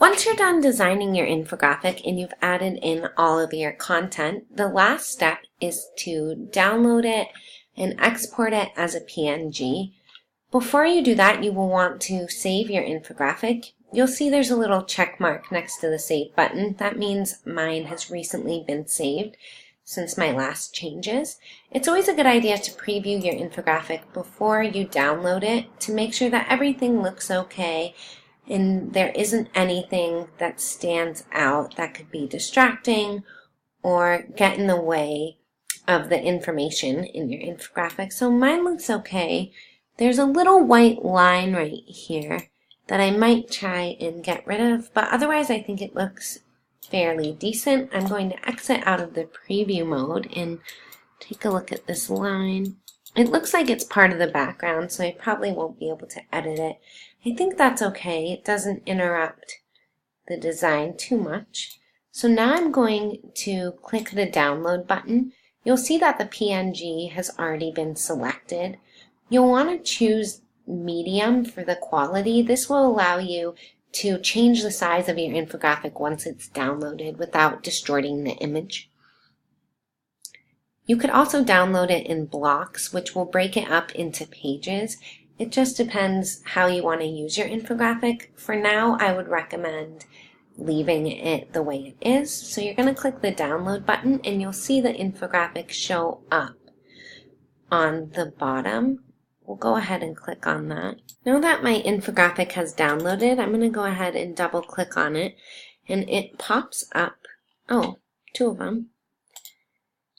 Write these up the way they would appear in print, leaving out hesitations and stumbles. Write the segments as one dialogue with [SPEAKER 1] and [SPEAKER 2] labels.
[SPEAKER 1] Once you're done designing your infographic and you've added in all of your content, the last step is to download it and export it as a PNG. Before you do that, you will want to save your infographic. You'll see there's a little check mark next to the save button. That means mine has recently been saved since my last changes. It's always a good idea to preview your infographic before you download it to make sure that everything looks okay and there isn't anything that stands out that could be distracting or get in the way of the information in your infographic. So mine looks okay. There's a little white line right here that I might try and get rid of, but otherwise I think it looks fairly decent. I'm going to exit out of the preview mode and take a look at this line. It looks like it's part of the background, so I probably won't be able to edit it. I think that's okay. It doesn't interrupt the design too much. So now I'm going to click the download button. You'll see that the PNG has already been selected. You'll want to choose medium for the quality. This will allow you to change the size of your infographic once it's downloaded without distorting the image. You could also download it in blocks, which will break it up into pages. It just depends how you want to use your infographic. For now, I would recommend leaving it the way it is. So you're going to click the download button and you'll see the infographic show up on the bottom. We'll go ahead and click on that. Now that my infographic has downloaded, I'm going to go ahead and double click on it and it pops up. Oh, two of them.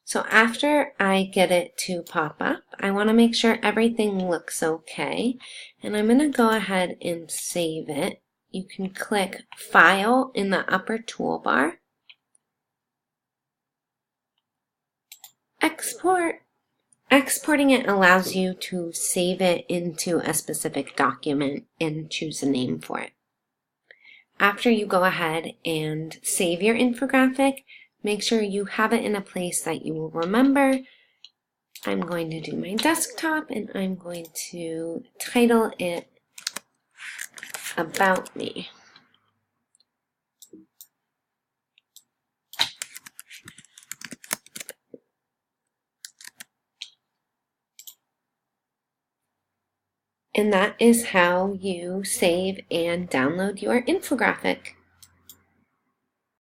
[SPEAKER 1] So after I get it to pop up, I want to make sure everything looks okay. And I'm going to go ahead and save it. You can click File in the upper toolbar. Export. Exporting it allows you to save it into a specific document and choose a name for it. After you go ahead and save your infographic, make sure you have it in a place that you will remember. I'm going to do my desktop and I'm going to title it About Me. And that is how you save and download your infographic.